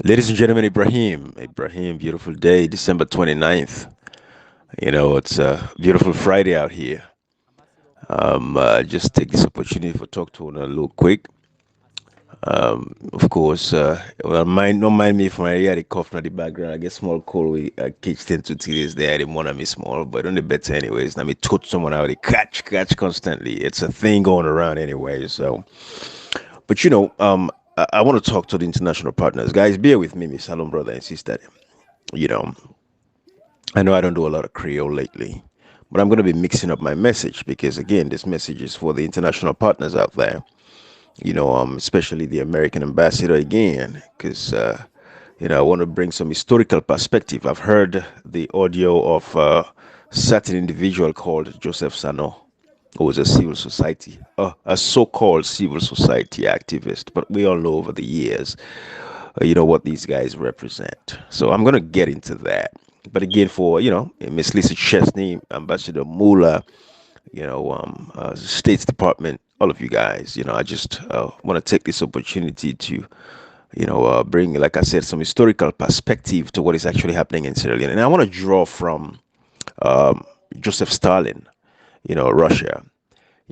Ladies and gentlemen, Ibrahim, beautiful day, December 29th. It's a beautiful Friday out here. Just take this opportunity for talk to one a little quick. Of course, don't mind me if I hear the cough in the background. I get small cold. We catch 10 to 2 days there. The more me small, but on the better anyways. Now me touch someone out, they catch constantly. It's a thing going around anyway. So, but I want to talk to the international partners, guys. Bear with me, Miss Salon brother and sister. You know, I know I don't do a lot of Creole lately, but I'm going to be mixing up my message because, again, this message is for the international partners out there, especially the American ambassador again, because, I want to bring some historical perspective. I've heard the audio of a certain individual called Joseph Sannoh, who was a civil society, a so-called civil society activist, but we all know over the years, what these guys represent. So I'm going to get into that. But again, for Miss Lisa Chesney, Ambassador Mula, States Department, all of you guys, I just want to take this opportunity to, bring, like I said, some historical perspective to what is actually happening in Sierra Leone. And I want to draw from Joseph Stalin, Russia,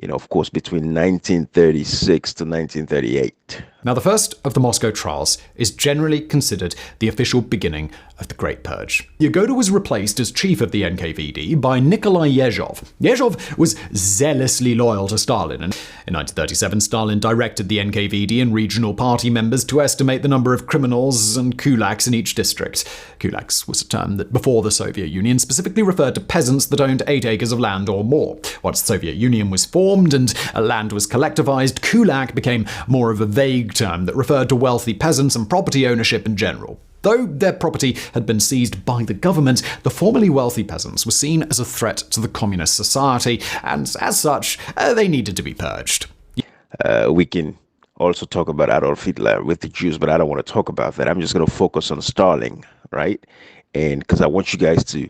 of course, between 1936 to 1938. Now, the first of the Moscow trials is generally considered the official beginning of the Great Purge. Yagoda was replaced as chief of the NKVD by Nikolai Yezhov. Yezhov was zealously loyal to Stalin, and in 1937 Stalin directed the NKVD and regional party members to estimate the number of criminals and kulaks in each district. Kulaks was a term that before the Soviet Union specifically referred to peasants that owned 8 acres of land or more. Once the Soviet Union was formed and land was collectivized, kulak became more of a vague term that referred to wealthy peasants and property ownership in general. Though their property had been seized by the government, the formerly wealthy peasants were seen as a threat to the communist society, and as such, they needed to be purged. We can also talk about Adolf Hitler with the Jews, but I don't want to talk about that. I'm just going to focus on Stalin, right? And because I want you guys to,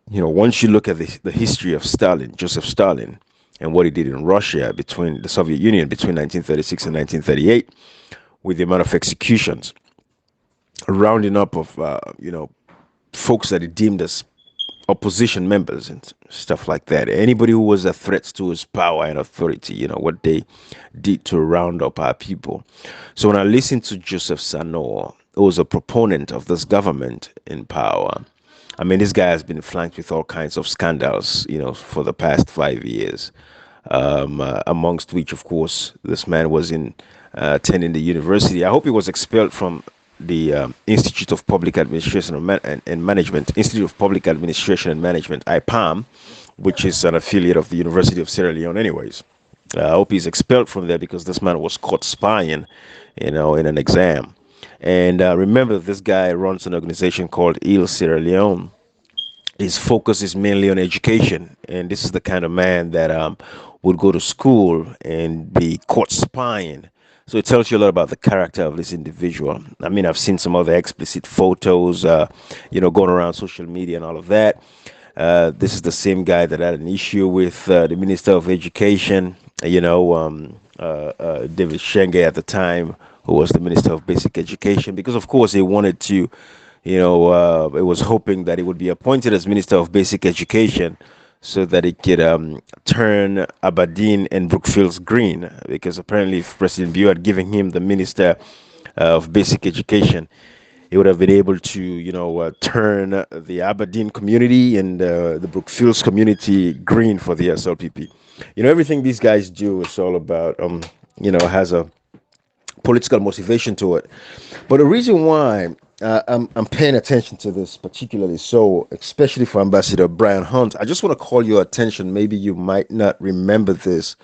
once you look at the history of Stalin, Joseph Stalin, and what he did in Russia between the Soviet Union between 1936 and 1938, with the amount of executions, a rounding up of folks that he deemed as opposition members and stuff like that. Anybody who was a threat to his power and authority, what they did to round up our people. So when I listened to Joseph Sannoh, who was a proponent of this government in power, I mean, this guy has been flanked with all kinds of scandals, for the past 5 years, amongst which, of course, this man was attending the university. I hope he was expelled from the Institute of Public Administration and Management, Institute of Public Administration and Management, IPAM, which is an affiliate of the University of Sierra Leone anyways. I hope he's expelled from there because this man was caught spying, in an exam. And remember, this guy runs an organization called Il Sierra Leone. His focus is mainly on education, and this is the kind of man that would go to school and be caught spying. So it tells you a lot about the character of this individual. I mean, I've seen some other explicit photos, going around social media and all of that. This is the same guy that had an issue with the Minister of Education, David Shenge at the time, who was the Minister of Basic Education, because of course he wanted to, it was hoping that he would be appointed as Minister of Basic Education so that it could turn Aberdeen and Brookfields green, because apparently if President Bio had given him the Minister of Basic Education, he would have been able to, turn the Aberdeen community and the Brookfields community green for the SLPP. Everything these guys do is all about, has a political motivation to it. But the reason why I'm paying attention to this particularly so, especially for Ambassador Brian Hunt, I just want to call your attention. Maybe you might not remember this,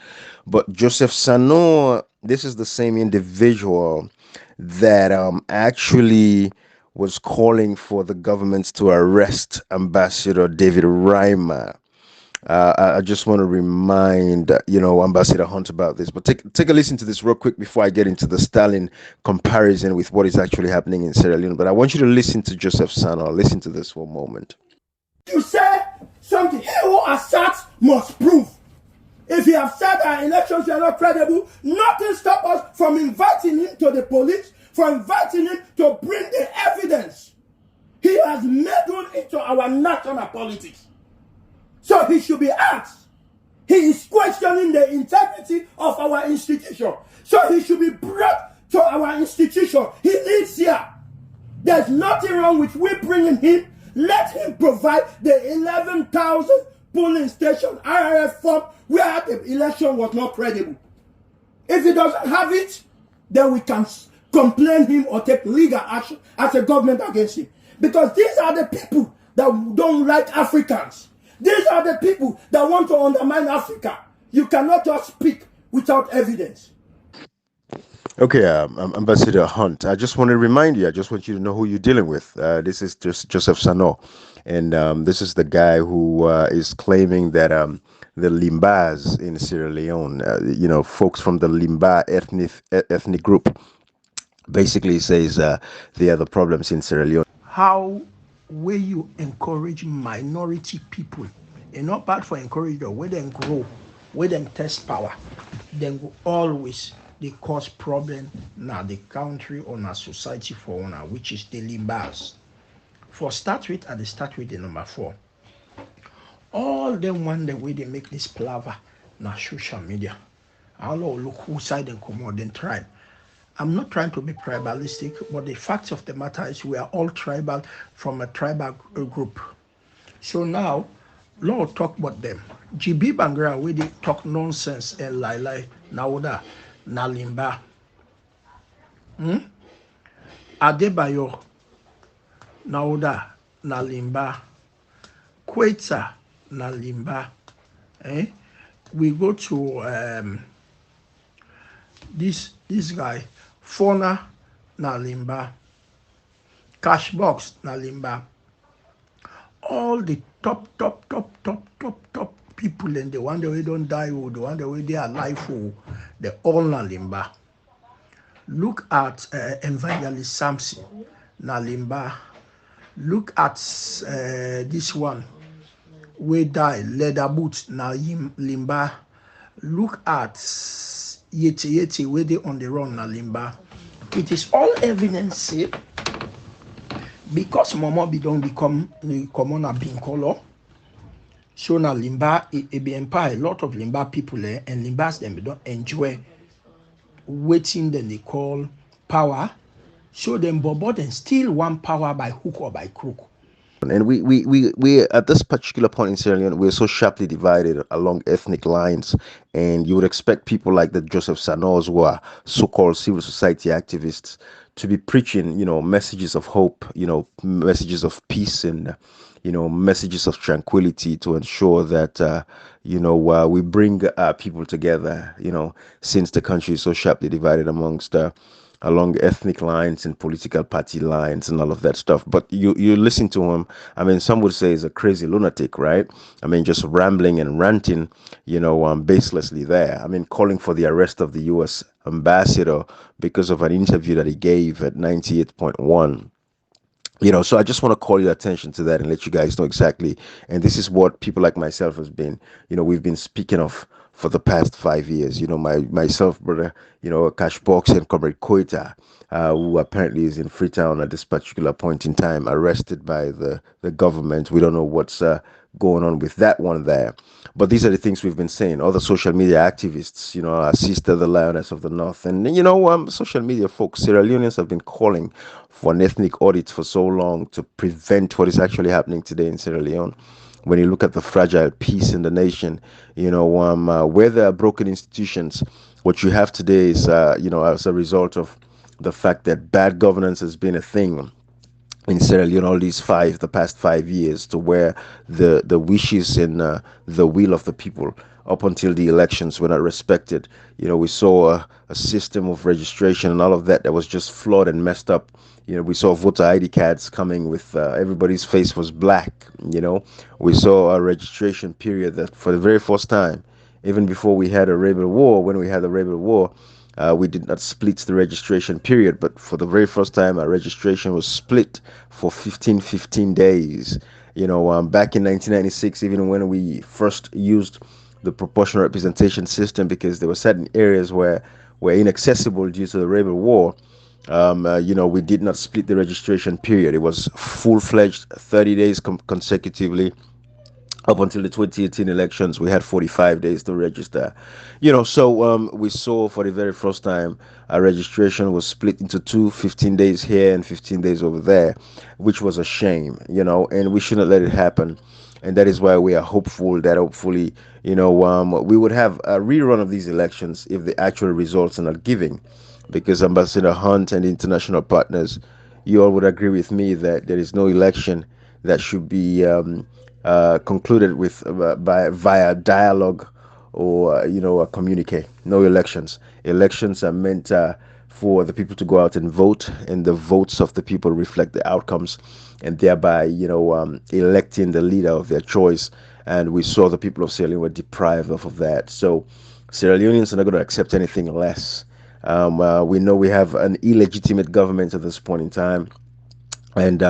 but Joseph Sannoh, this is the same individual that actually was calling for the government to arrest Ambassador David Reimer. I just want to remind, Ambassador Hunt about this. But take a listen to this real quick before I get into the Stalin comparison with what is actually happening in Sierra Leone. But I want you to listen to Joseph Sannoh. Listen to this for a moment. You say something. He who asserts must prove. If you have said our elections are not credible, nothing stops us from inviting him to the police for inviting him to bring the evidence. He has meddled into our national politics. So he should be asked. He is questioning the integrity of our institution. So he should be brought to our institution. He lives here. There's nothing wrong with we bringing him. Let him provide the 11,000 polling station IRF form where the election was not credible. If he doesn't have it, then we can complain him or take legal action as a government against him. Because these are the people that don't like Africans. These are the people that want to undermine Africa. You cannot just speak without evidence. Okay, Ambassador Hunt, I just want to remind you, I just want you to know who you're dealing with. This is just Joseph Sannoh, and this is the guy who is claiming that the Limbas in Sierra Leone, folks from the Limba ethnic group, basically says they are the problems in Sierra Leone. How will you encourage minority people? It's not bad for encourage them, where them grow, where them test power, then go always they cause problem now the country or na society for owner, which is the limbas. For start with, at the start with the number 4. All them want the way they make this palaver na social media. I don't know look who side and come out then tribe. I'm not trying to be tribalistic, but the fact of the matter is we are all tribal from a tribal group. So now, Lord talk about them. GB Bangra, where they talk nonsense and lie, Nauda, na Limba. Adebayo, Nauda, na Limba. Queta, na Limba. We go to this guy, Fauna, na Limba. Cashbox, na Limba. All the top people and the one that we don't die or the one that we they are alive for, they all na Limba. Look at Evangelist Samson, na Limba. Look at this one, we die, leather boots, na Limba. Look at Yeti, where they on the run, na Limba. It is all evidence because Mama don't become common a being color. So now Limba it be empire a lot of Limba people and Limbas them don't enjoy waiting then they call power. So them bobo then still want power by hook or by crook. And we at this particular point in Sierra Leone, we're so sharply divided along ethnic lines, and you would expect people like the Joseph Sannohs, who are so-called civil society activists, to be preaching, messages of hope, messages of peace, and messages of tranquility to ensure that we bring people together. Since the country is so sharply divided amongst. Along ethnic lines and political party lines and all of that stuff. But you listen to him, I mean, some would say he's a crazy lunatic, right? I mean, just rambling and ranting, baselessly there. I mean, calling for the arrest of the U.S. ambassador because of an interview that he gave at 98.1. So I just want to call your attention to that and let you guys know exactly. And this is what people like myself has been, we've been speaking of for the past 5 years. Myself, brother, Cash Box and Comrade Koita, who apparently is in Freetown at this particular point in time, arrested by the government. We don't know what's going on with that one there. But these are the things we've been saying. Other social media activists, our sister, the Lioness of the North, and social media folks, Sierra Leoneans have been calling for an ethnic audit for so long to prevent what is actually happening today in Sierra Leone. When you look at the fragile peace in the nation, where there are broken institutions, what you have today is, as a result of the fact that bad governance has been a thing in Sierra Leone all the past 5 years, to where the wishes and the will of the people up until the elections were not respected. We saw a system of registration and all of that was just flawed and messed up. We saw voter ID cards coming with everybody's face was black. We saw a registration period that for the very first time, even before we had a rebel war, when we had the rebel war, we did not split the registration period, but for the very first time, our registration was split for 15 days. Back in 1996, even when we first used the proportional representation system, because there were certain areas where were inaccessible due to the rebel war, We did not split the registration period. It was full-fledged 30 days consecutively up until the 2018 elections. We had 45 days to register. We saw for the very first time our registration was split into two, 15 days here and 15 days over there, which was a shame, and we shouldn't let it happen. And that is why we are hopeful that hopefully, we would have a rerun of these elections if the actual results are not giving. Because Ambassador Hunt and the international partners, you all would agree with me that there is no election that should be concluded with by via dialogue or a communique. No elections. Elections are meant for the people to go out and vote, and the votes of the people reflect the outcomes, and thereby electing the leader of their choice. And we saw the people of Sierra Leone were deprived of that. So Sierra Leoneans are not going to accept anything less. We know we have an illegitimate government at this point in time, and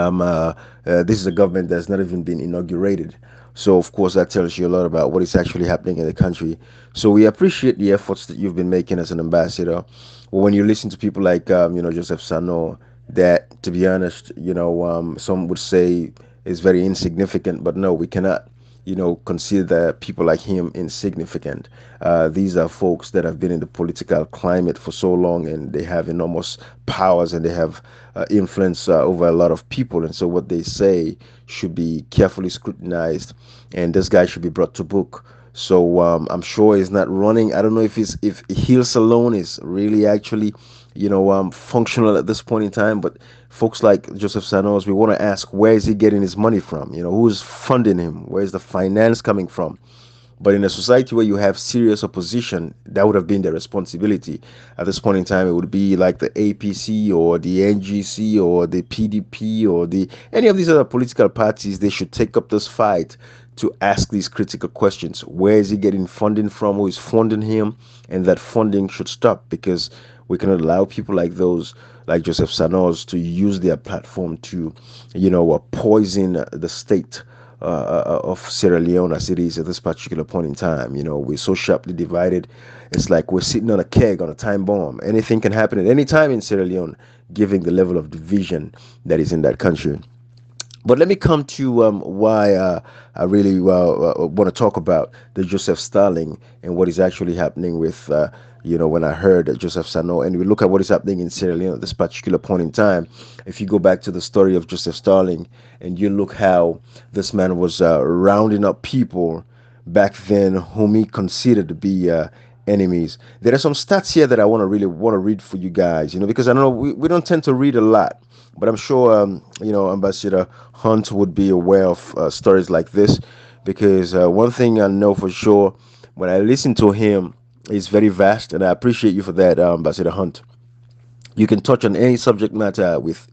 this is a government that's not even been inaugurated. So, of course, that tells you a lot about what is actually happening in the country. So, we appreciate the efforts that you've been making as an ambassador. Well, when you listen to people like, Joseph Sannoh, that, to be honest, some would say is very insignificant, but no, we cannot consider people like him insignificant. These are folks that have been in the political climate for so long, and they have enormous powers, and they have influence over a lot of people. And so what they say should be carefully scrutinized, and this guy should be brought to book. So I'm sure he's not running. I don't know if Hills alone is really actually functional at this point in time. But folks like Joseph Sanos, we want to ask, where is he getting his money from? Who's funding him? Where is the finance coming from? But in a society where you have serious opposition, that would have been the responsibility. At this point in time, it would be like the APC or the NGC or the PDP or the any of these other political parties. They should take up this fight to ask these critical questions. Where is he getting funding from? Who is funding him? And that funding should stop, because we cannot allow people like those, like Joseph Sanos, to use their platform to, poison the state of Sierra Leone as it is at this particular point in time. We're so sharply divided. It's like we're sitting on a keg on a time bomb. Anything can happen at any time in Sierra Leone, given the level of division that is in that country. But let me come to why I really want to talk about the Joseph Stalin and what is actually happening with, when I heard Joseph Sannoh, and we look at what is happening in Sierra Leone at this particular point in time. If you go back to the story of Joseph Stalin and you look how this man was rounding up people back then whom he considered to be enemies. There are some stats here that I really want to read for you guys, because I know we don't tend to read a lot, but I'm sure, Ambassador Hunt would be aware of stories like this, because one thing I know for sure, when I listen to him, he's very vast, and I appreciate you for that, Ambassador Hunt. You can touch on any subject matter with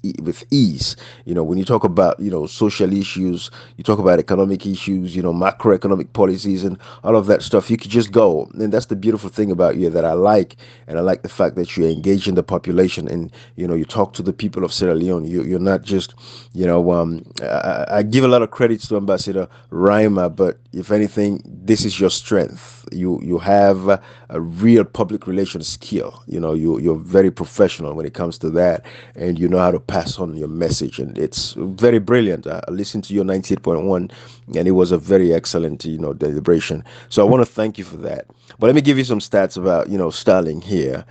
ease. When you talk about social issues, you talk about economic issues, macroeconomic policies, and all of that stuff. You could just go, and that's the beautiful thing about you that I like, and I like the fact that you engage in the population, and you talk to the people of Sierra Leone. You're not just I give a lot of credits to Ambassador Rima, but if anything, this is your strength. You have a real public relations skill. You're very professional when it comes to that, and you know how to pass on your message, and it's very brilliant. I listened to your 98.1, and it was a very excellent deliberation. So I want to thank you for that. But let me give you some stats about Stalin here.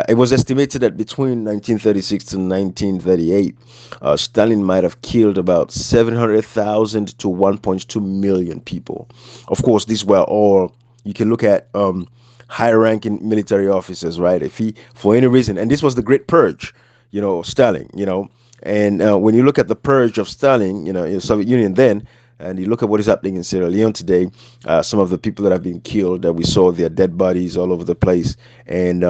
It was estimated that between 1936 to 1938, Stalin might have killed about 700,000 to 1.2 million people. Of course, these were all, you can look at high-ranking military officers, right? If he, for any reason, and this was the Great Purge, Stalin, and when you look at the purge of Stalin, in the Soviet Union then, and you look at what is happening in Sierra Leone today, some of the people that have been killed, that we saw their dead bodies all over the place, and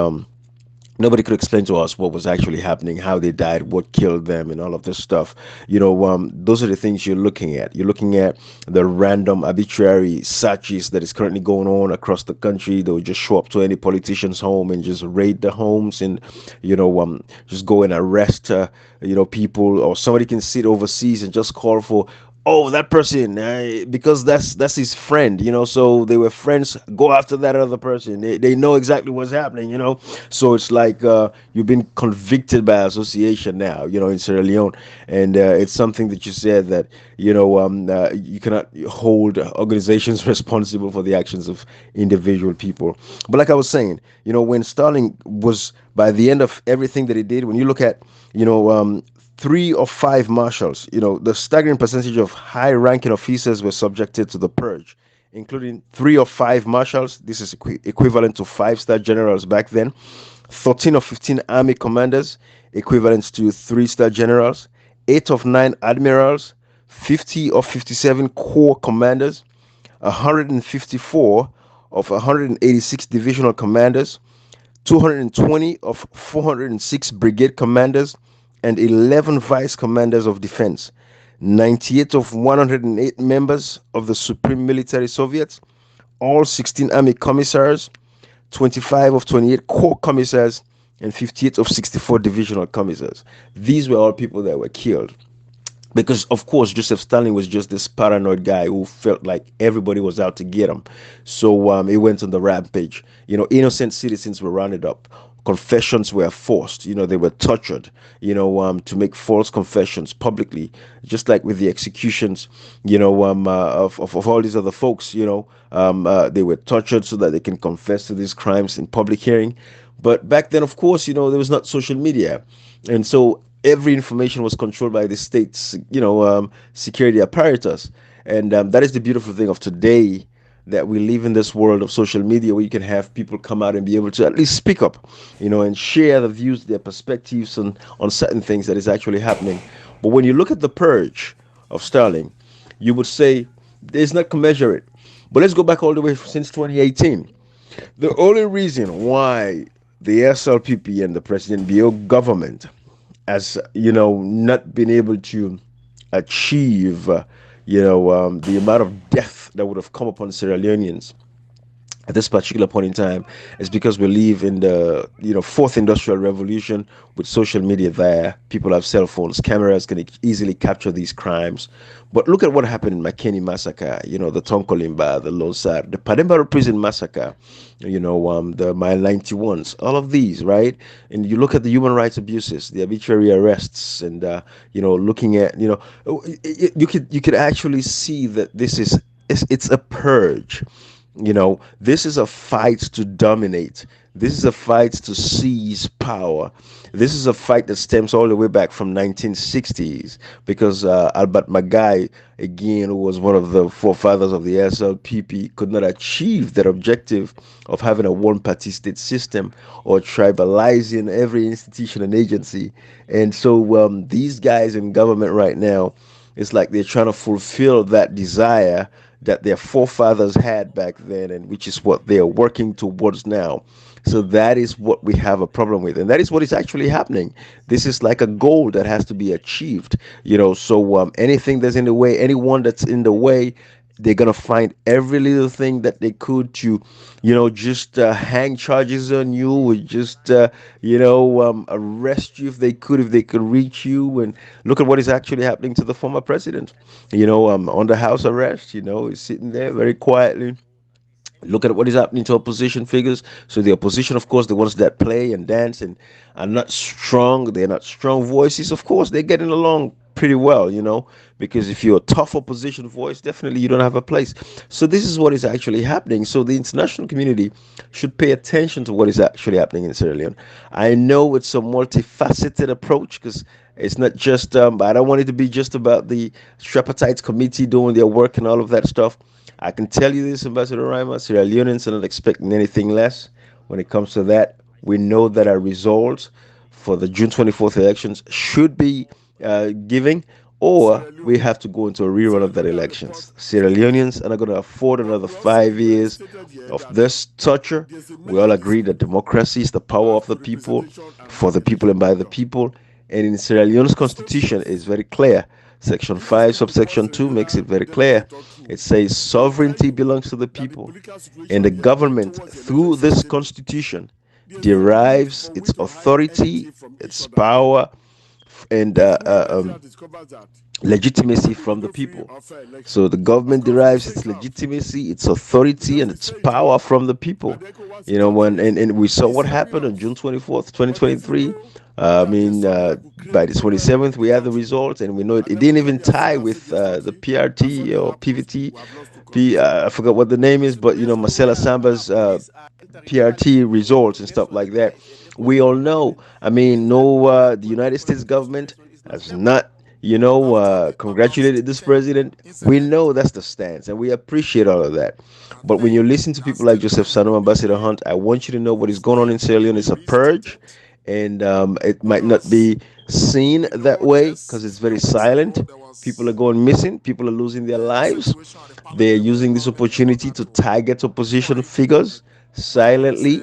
nobody could explain to us what was actually happening, how they died, what killed them, and all of this stuff. Those are the things you're looking at. You're looking at the random arbitrary searches that is currently going on across the country. They will just show up to any politician's home and just raid the homes, and just go and arrest people, or somebody can sit overseas and just call for oh, that person, because that's his friend, so they were friends, go after that other person. They know exactly what's happening, so it's like you've been convicted by association now, in Sierra Leone. And it's something that you said that you cannot hold organizations responsible for the actions of individual people. But like I was saying, when Stalin was, by the end of everything that he did, when you look at, you know three or five marshals, the staggering percentage of high ranking officers were subjected to the purge, including three or five marshals. This is equivalent to five-star generals back then. 13 or 15 army commanders, equivalent to three-star generals. 8 of 9 admirals. 50 or 57 corps commanders. 154 of 186 divisional commanders. 220 of 406 brigade commanders, and 11 vice commanders of defense, 98 of 108 members of the Supreme Military Soviet, all 16 army commissars, 25 of 28 corps commissars, and 58 of 64 divisional commissars. These were all people that were killed, because of course Joseph Stalin was just this paranoid guy who felt like everybody was out to get him. So he went on the rampage. Innocent citizens were rounded up. Confessions were forced. They were tortured. To make false confessions publicly, just like with the executions. Of all these other folks. They were tortured so that they can confess to these crimes in public hearing. But back then, of course, there was not social media, and so every information was controlled by the state's, security apparatus. And that is the beautiful thing of today, that we live in this world of social media, where you can have people come out and be able to at least speak up, and share the views, their perspectives on certain things that is actually happening. But when you look at the purge of Stalin, you would say there's not commensurate. But let's go back all the way since 2018. The only reason why the SLPP and the President BO government has, not been able to achieve, the amount of death that would have come upon Sierra Leoneans at this particular point in time, is because we live in the fourth industrial revolution, with social media there. People have cell phones, cameras can easily capture these crimes. But look at what happened in McKinney massacre, the Tonkolimba, the Losar, the Padembaro prison massacre, the Mile 91s, all of these, right? And you look at the human rights abuses, the arbitrary arrests, and looking at, you could actually see that this is, it's a purge. This is a fight to dominate. This is a fight to seize power. This is a fight that stems all the way back from 1960s, because Albert Magai, again, who was one of the forefathers of the SLPP, could not achieve that objective of having a one-party state system, or tribalizing every institution and agency. And so these guys in government right now, it's like they're trying to fulfill that desire that their forefathers had back then, and which is what they are working towards now. So that is what we have a problem with, and that is what is actually happening. This is like a goal that has to be achieved. So anything that's in the way, anyone that's in the way, they're gonna find every little thing that they could to, just hang charges on you, or just arrest you if they could reach you. And look at what is actually happening to the former president. Under house arrest. He's sitting there very quietly. Look at what is happening to opposition figures. So the opposition, of course, the ones that play and dance and are not strong, they're not strong voices. Of course, they're getting along pretty well, because if you're a tough opposition voice, definitely you don't have a place. So this is what is actually happening. So the international community should pay attention to what is actually happening in Sierra Leone. I know it's a multifaceted approach, because it's not just, I don't want it to be just about the tripartite committee doing their work and all of that stuff. I can tell you this, Ambassador Rima, Sierra Leoneans are not expecting anything less when it comes to that. We know that our results for the June 24th elections should be giving, or we have to go into a rerun of that elections. Sierra Leoneans are not going to afford another 5 years of this torture. We all agree that democracy is the power of the people, for the people and by the people. And in Sierra Leone's constitution, it's very clear. Section 5, subsection 2 makes it very clear. It says sovereignty belongs to the people, and the government, through this constitution, derives its authority, its power, and legitimacy from the people. So the government derives its legitimacy, its authority, and its power from the people. And we saw what happened on June 24th, 2023. By the 27th, we had the results, and we know it didn't even tie with the PRT or PVT. I forgot what the name is, but Marcela Samba's PRT results and stuff like that. We all know. No, the United States government has not, congratulated this president. We know that's the stance, and we appreciate all of that. But when you listen to people like Joseph Sannoh, Ambassador Hunt, I want you to know what is going on in Sierra Leone is a purge, and it might not be seen that way because it's very silent. People are going missing. People are losing their lives. They're using this opportunity to target opposition figures silently,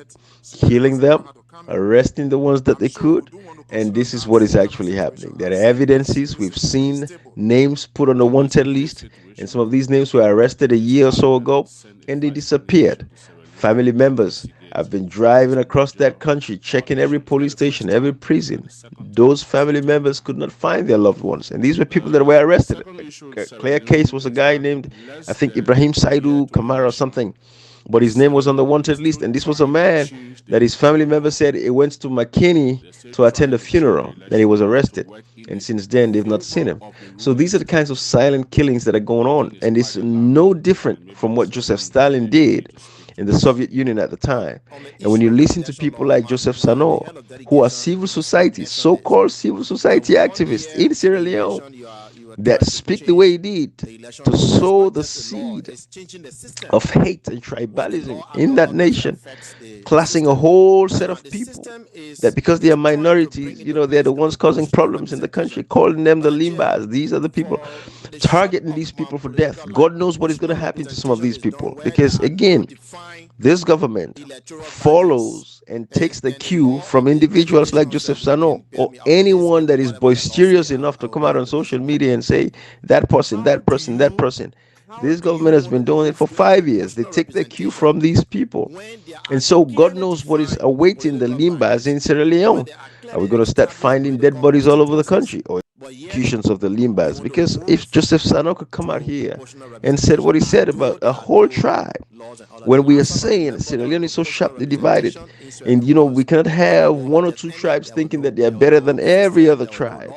killing them, arresting the ones that they could. And this is what is actually happening. There are evidences. We've seen names put on the wanted list, and some of these names were arrested a year or so ago, and they disappeared. Family members have been driving across that country, checking every police station, every prison. Those family members could not find their loved ones, and these were people that were arrested. A clear case was a guy named, I think, Ibrahim Saidu Kamara or something, but his name was on the wanted list. And this was a man that his family member said he went to McKinney to attend a funeral, and he was arrested. And since then, they've not seen him. So these are the kinds of silent killings that are going on, and it's no different from what Joseph Stalin did in the Soviet Union at the time. And when you listen to people like Joseph Sannoh, who are civil society, so-called civil society activists in Sierra Leone, that speak the way he did to sow the seed of hate and tribalism in that nation, classing a whole set of people that because they are minorities, they're the ones causing problems in the country, calling them the LIMBAs. These are the people, targeting these people for death. God knows what is going to happen to some of these people because, again, this government follows and takes the cue from individuals like Joseph Sannoh or anyone that is boisterous enough to come out on social media and say that person, that person, that person. This government has been doing it for 5 years. They take their cue from these people. And so God knows what is awaiting the Limbas in Sierra Leone. Are we going to start finding dead bodies all over the country? Or executions of the Limbas? Because if Joseph Sannoh could come out here and said what he said about a whole tribe, when we are saying Sierra Leone is so sharply divided, and we cannot have one or two tribes thinking that they are better than every other tribe.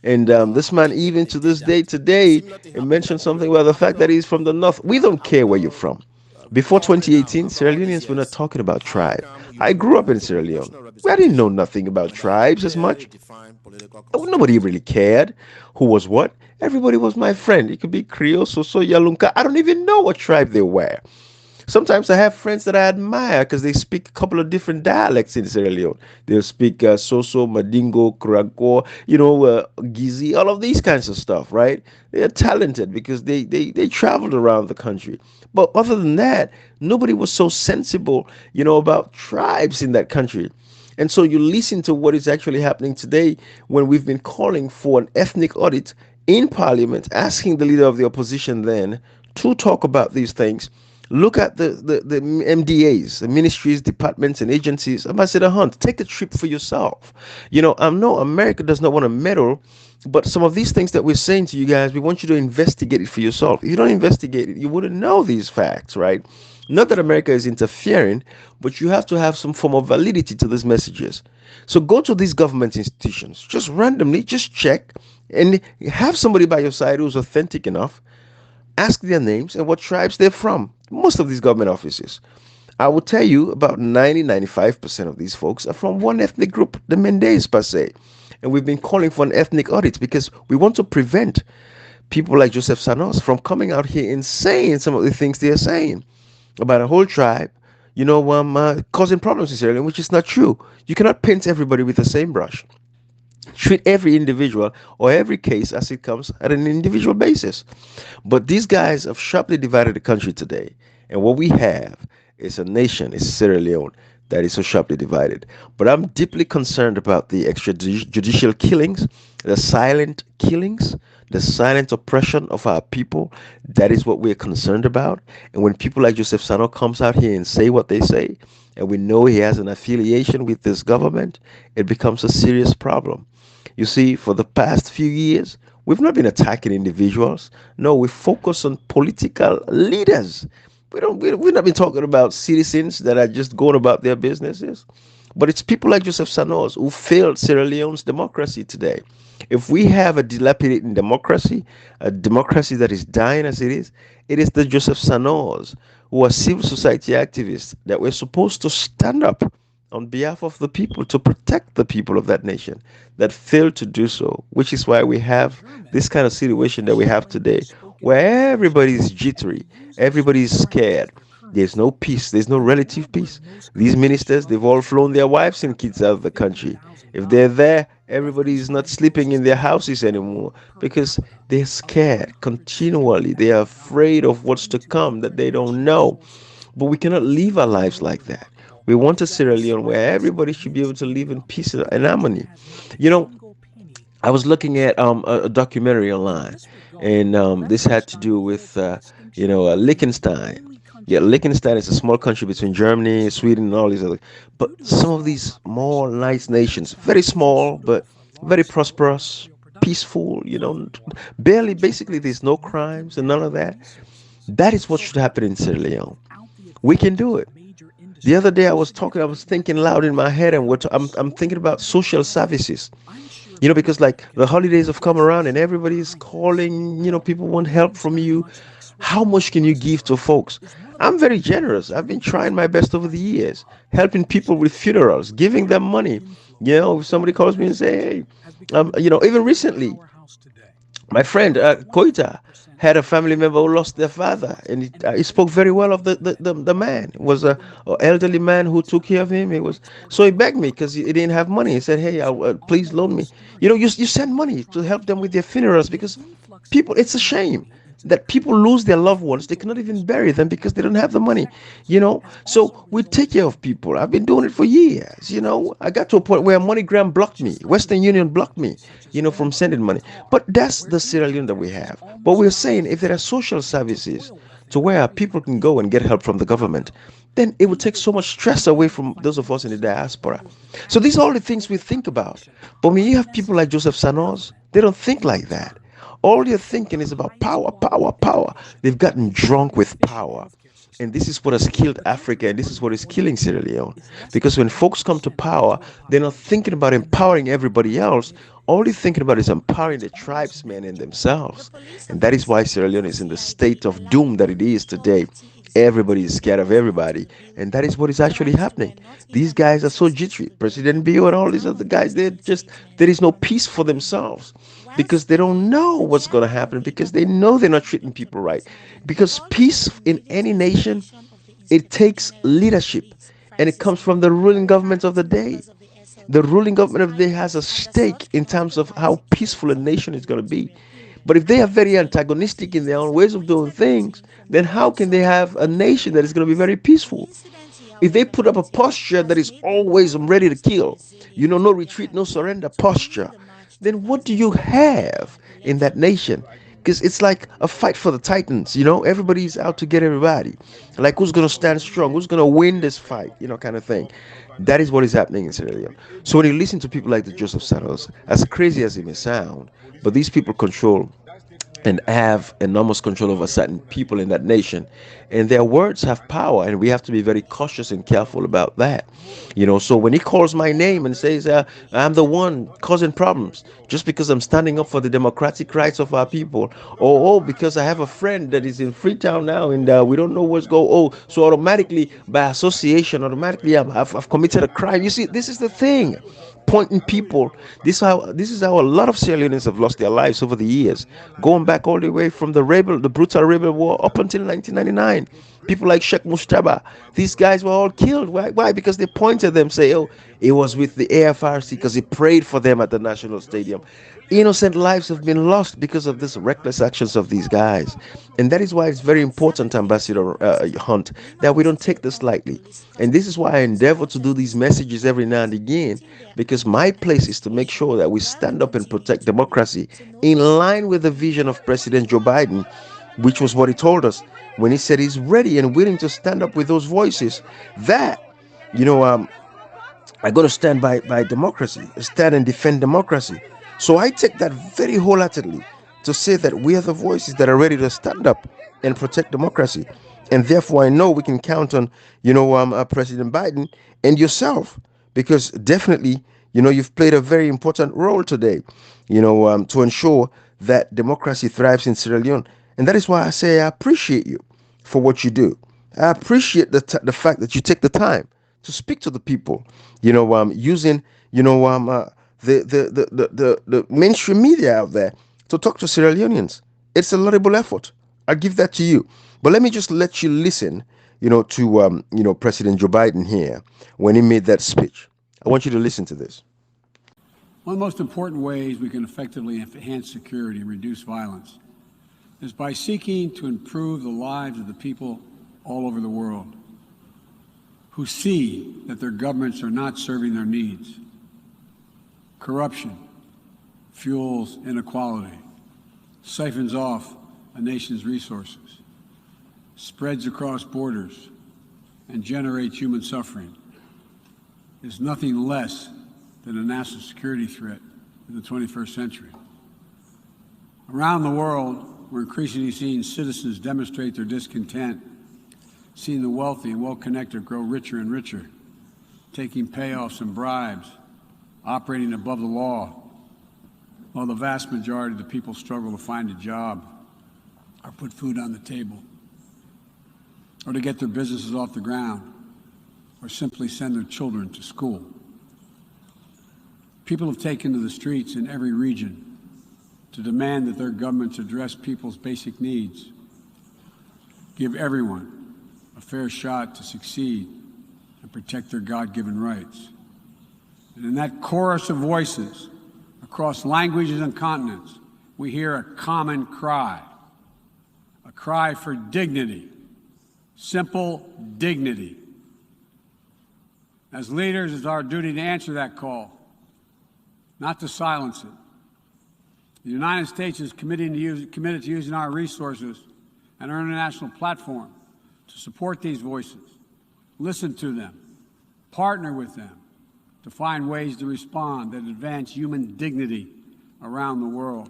And this man, even to this day, today, he mentioned something about the fact that he's from the north. We don't care where you're from. Before 2018, Sierra Leoneans were not talking about tribe. I grew up in Sierra Leone. I didn't know nothing about tribes as much. Nobody really cared who was what. Everybody was my friend. It could be Creole, Soso, Yalunka. I don't even know what tribe they were. Sometimes I have friends that I admire because they speak a couple of different dialects in Sierra Leone. They'll speak Soso, Madingo, Kurago, Gizi, all of these kinds of stuff, right? They're talented because they traveled around the country. But other than that, nobody was so sensible, about tribes in that country. And so you listen to what is actually happening today when we've been calling for an ethnic audit in Parliament, asking the leader of the opposition then to talk about these things. Look at the MDAs, the ministries, departments, and agencies. Ambassador Hunt, take a trip for yourself. I know America does not want to meddle, but some of these things that we're saying to you guys, we want you to investigate it for yourself. If you don't investigate it, you wouldn't know these facts, right? Not that America is interfering, but you have to have some form of validity to these messages. So go to these government institutions, just randomly, just check, and have somebody by your side who's authentic enough. Ask their names and what tribes they're from. Most of these government offices. I will tell you about 95% of these folks are from one ethnic group, the Mendes per se. And we've been calling for an ethnic audit because we want to prevent people like Joseph Sannoh from coming out here and saying some of the things they're saying about a whole tribe, causing problems in Sierra Leone, which is not true. You cannot paint everybody with the same brush. Treat every individual or every case as it comes at an individual basis. But these guys have sharply divided the country today. And what we have is a nation, is Sierra Leone, that is so sharply divided. But I'm deeply concerned about the extrajudicial killings, the silent killings, the silent oppression of our people. That is what we're concerned about. And when people like Joseph Sannoh comes out here and say what they say, and we know he has an affiliation with this government, it becomes a serious problem. You see, for the past few years, we've not been attacking individuals. No, we focus on political leaders. We've not been talking about citizens that are just going about their businesses. But it's people like Joseph Sannoh who failed Sierra Leone's democracy today. If we have a dilapidating democracy, a democracy that is dying as it is the Joseph Sannohs who are civil society activists that we're supposed to stand up on behalf of the people to protect the people of that nation that failed to do so, which is why we have this kind of situation that we have today, where everybody is jittery, everybody is scared. There's no peace, there's no relative peace. These ministers, they've all flown their wives and kids out of the country. If they're there, everybody is not sleeping in their houses anymore because they're scared continually. They are afraid of what's to come that they don't know. But we cannot live our lives like that. We want a Sierra Leone where everybody should be able to live in peace and harmony. You know, I was looking at a documentary online, and this had to do with Liechtenstein. Yeah, Liechtenstein is a small country between Germany, Sweden, and all these other. But some of these small, nice nations, very small but very prosperous, peaceful. Barely, basically, there's no crimes and none of that. That is what should happen in Sierra Leone. We can do it. The other day I was thinking loud in my head, and I'm thinking about social services. Because like the holidays have come around and everybody's calling, people want help from you. How much can you give to folks? I'm very generous. I've been trying my best over the years, helping people with funerals, giving them money. If somebody calls me and say, hey, even recently, my friend Koita had a family member who lost their father, and he spoke very well of the man. It was a elderly man who took care of him. So he begged me because he didn't have money. He said, "Hey, please loan me." You send money to help them with their funerals because people. It's a shame that people lose their loved ones. They cannot even bury them because they don't have the money. So we take care of people. I've been doing it for years. I got to a point where MoneyGram blocked me, Western Union blocked me, from sending money. But that's the Sierra Leone that we have. But we're saying if there are social services to where people can go and get help from the government, then it would take so much stress away from those of us in the diaspora. So these are all the things we think about. But when you have people like Joseph Sanos, they don't think like that. All they're thinking is about power, power, power. They've gotten drunk with power. And this is what has killed Africa, and this is what is killing Sierra Leone. Because when folks come to power, they're not thinking about empowering everybody else. All they're thinking about is empowering the tribesmen and themselves. And that is why Sierra Leone is in the state of doom that it is today. Everybody is scared of everybody. And that is what is actually happening. These guys are so jittery. President Bio and all these other guys, there is no peace for themselves because they don't know what's going to happen, because they know they're not treating people right. Because peace in any nation, it takes leadership, and it comes from the ruling government of the day. The ruling government of the day has a stake in terms of how peaceful a nation is going to be. But if they are very antagonistic in their own ways of doing things, then how can they have a nation that is going to be very peaceful? If they put up a posture that is always ready to kill, no retreat, no surrender posture, then what do you have in that nation? Because it's like a fight for the titans. Everybody's out to get everybody. Like, who's going to stand strong? Who's going to win this fight? Kind of thing. That is what is happening in Sierra Leone. So when you listen to people like the Joseph Santos, as crazy as it may sound, but these people control and have enormous control over certain people in that nation, and their words have power, and we have to be very cautious and careful about that. So when he calls my name and says I'm the one causing problems just because I'm standing up for the democratic rights of our people, or because I have a friend that is in Freetown now and we don't know what's going, so automatically by association, automatically I've committed a crime. You see, this is the thing, pointing people. This is how a lot of Sierra Leoneans have lost their lives over the years, going back all the way from the brutal rebel war up until 1999. People like Sheikh Mustaba, these guys were all killed. Why? Because they pointed them, say, "Oh, it was with the AFRC because he prayed for them at the National Stadium." Innocent lives have been lost because of this reckless actions of these guys, and that is why it's very important, Ambassador Hunt, that we don't take this lightly. And this is why I endeavor to do these messages every now and again, because my place is to make sure that we stand up and protect democracy in line with the vision of President Joe Biden, which was what he told us when he said he's ready and willing to stand up with those voices that, you know, um, I'm going to stand by democracy, stand and defend democracy. So I take that very wholeheartedly to say that we are the voices that are ready to stand up and protect democracy. And therefore, I know we can count on, President Biden and yourself, because definitely, you've played a very important role today, to ensure that democracy thrives in Sierra Leone. And that is why I say I appreciate you for what you do. I appreciate the fact that you take the time to speak to the people, using, you know, the mainstream media out there to talk to Sierra Leoneans. It's a laudable effort. I give that to you. But let me just let you listen, to, President Joe Biden here when he made that speech. I want you to listen to this. One of the most important ways we can effectively enhance security and reduce violence is by seeking to improve the lives of the people all over the world who see that their governments are not serving their needs. Corruption fuels inequality, siphons off a nation's resources, spreads across borders, and generates human suffering, is nothing less than a national security threat in the 21st century. Around the world, we're increasingly seeing citizens demonstrate their discontent, seeing the wealthy and well-connected grow richer and richer, taking payoffs and bribes, operating above the law, while the vast majority of the people struggle to find a job or put food on the table, or to get their businesses off the ground, or simply send their children to school. People have taken to the streets in every region to demand that their governments address people's basic needs, give everyone a fair shot to succeed, and protect their God-given rights. And in that chorus of voices across languages and continents, we hear a common cry, a cry for dignity, simple dignity. As leaders, it's our duty to answer that call, not to silence it. The United States is committed to using our resources and our international platform to support these voices, listen to them, partner with them to find ways to respond that advance human dignity around the world.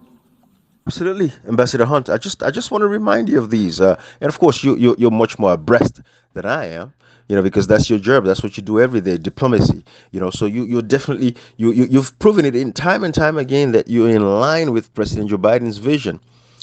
Absolutely, Ambassador Hunt. I just want to remind you of these, and of course, you're much more abreast than I am. Because that's your job. That's what you do every day, diplomacy. So you're definitely you've proven it in time and time again that you're in line with President Joe Biden's vision.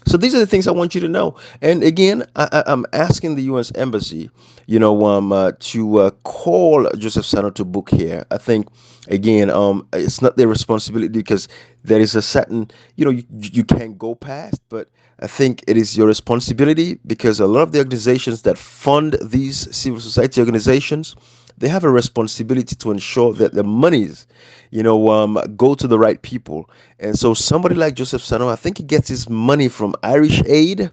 So these are the things I want you to know. And again, I'm asking the U.S. Embassy, to call Joseph Sannoh to book here. I think, again, it's not their responsibility because there is a certain, you can't go past, but I think it is your responsibility because a lot of the organizations that fund these civil society organizations, they have a responsibility to ensure that the monies, go to the right people. And so somebody like Joseph Sannoh, I think he gets his money from Irish Aid.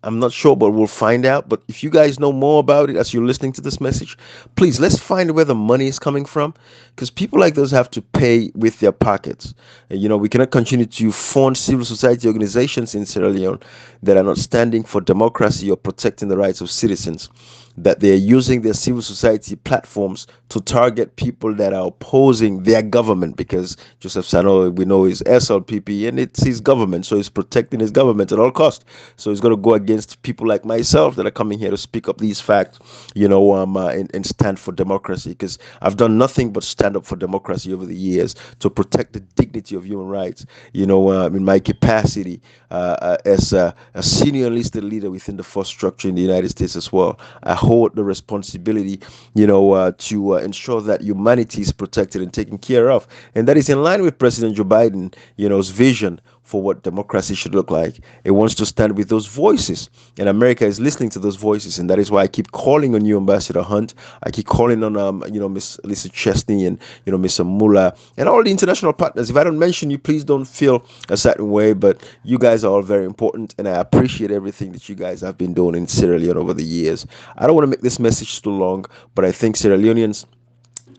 I'm not sure, but we'll find out. But if you guys know more about it as you're listening to this message, please let's find where the money is coming from, because people like those have to pay with their pockets. And, we cannot continue to fund civil society organizations in Sierra Leone that are not standing for democracy or protecting the rights of citizens, that they're using their civil society platforms to target people that are opposing their government, because Joseph Sannoh, we know, is SLPP and it's his government, so he's protecting his government at all costs. So he's going to go against people like myself that are coming here to speak up these facts, and stand for democracy, because I've done nothing but stand up for democracy over the years to protect the dignity of human rights, in my capacity as a senior enlisted leader within the force structure in the United States as well. I hold the responsibility, to ensure that humanity is protected and taken care of. And that is in line with President Joe Biden, his vision for what democracy should look like. It wants to stand with those voices, and America is listening to those voices, and that is why I keep calling on you, Ambassador Hunt. I keep calling on, Miss Lisa Chesney and Mr. Muller and all the international partners. If I don't mention you, please don't feel a certain way, but you guys are all very important, and I appreciate everything that you guys have been doing in Sierra Leone over the years. I don't want to make this message too long, but I think Sierra Leoneans,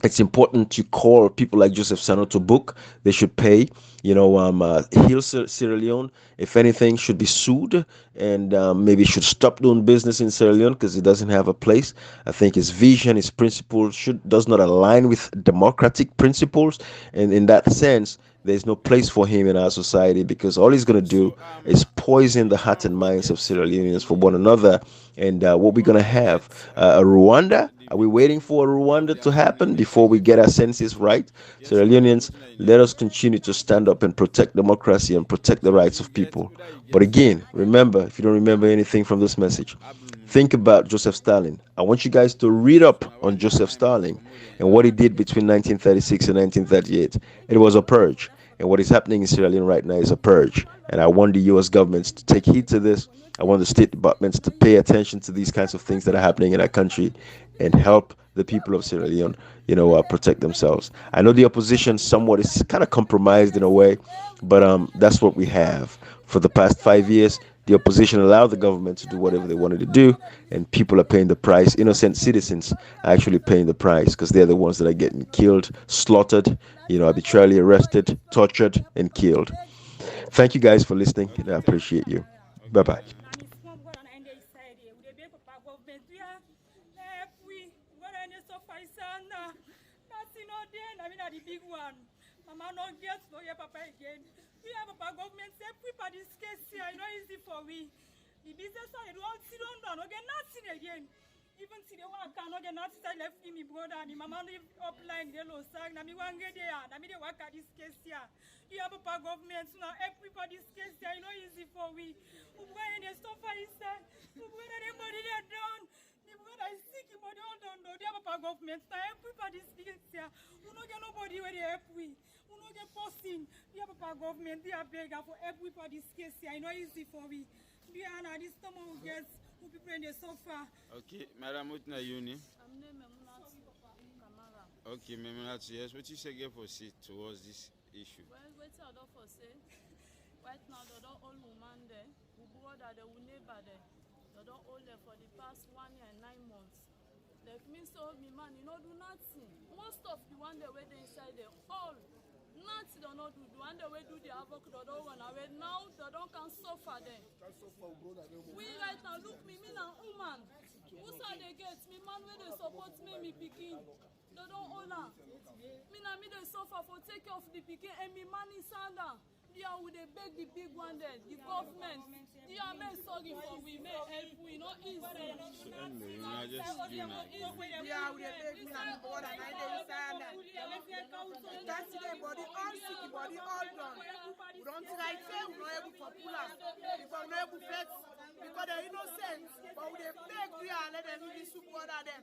It's important to call people like Joseph Sannoh to book. They should pay. Heal Sierra Leone, if anything, should be sued, and maybe should stop doing business in Sierra Leone because he doesn't have a place. I think his vision, his principles does not align with democratic principles, and in that sense, there's no place for him in our society because all he's going to do is poison the hearts and minds of Sierra Leoneans for one another. And what we're going to have, a Rwanda? Are we waiting for Rwanda to happen before we get our senses right? Sierra Leoneans, let us continue to stand up and protect democracy and protect the rights of people. But again, remember, if you don't remember anything from this message, think about Joseph Stalin. I want you guys to read up on Joseph Stalin and what he did between 1936 and 1938. It was a purge. And what is happening in Sierra Leone right now is a purge. And I want the US governments to take heed to this. I want the state departments to pay attention to these kinds of things that are happening in our country and help the people of Sierra Leone, protect themselves. I know the opposition somewhat is kind of compromised in a way, but that's what we have. For the past 5 years, the opposition allowed the government to do whatever they wanted to do, and people are paying the price. Innocent citizens are actually paying the price because they're the ones that are getting killed, slaughtered, arbitrarily arrested, tortured, and killed. Thank you guys for listening, and I appreciate you. Bye bye. Mama no get no your papa again. We have a government say everybody's case here. I know easy for we. The business side don't sit down again nothing again. Even see the one can get nothing I left me brother and mama live up line the low sag. Na me one get there. Na me the work at this case here. You have a government now everybody's case here. I know easy for we. Who when they suffer inside. Who when anybody they done. I sick body all done. They have a government now everybody's case here. Who no get nobody where they help we. We no get posting. We have a government. They are begging for everybody's case here. I know easy for we. We are now this time we get who people in the sofa. Okay, Madam Utna Uni. I'm named Kamara. Okay, Memunat, yes. What you say for see towards this issue? Well, wait till I don't for say. Right now, they don't old woman there. Who brother they will neighbor there. They don't hold there for the past 1 year and 9 months. Like me so me man, you know do nothing. Most of the one they were inside there all. Nothing they not do. The one they will do the havoc, they don't run away. Now they don't can suffer them. We right now look me na woman. Who say they get me man where they support me picking. They don't hold her. Me they suffer for take care of the picking and me man is under. They are with the big one there, the government. They are made sorry for we may help we not easy. So anyway, I just you know. Yeah, we are big man born and I didn't stand that. That's the body all sick, body all done. We don't try to say we are able to pull us. Because we are able to flex. Because they're innocent. But we beg we are let them really support them.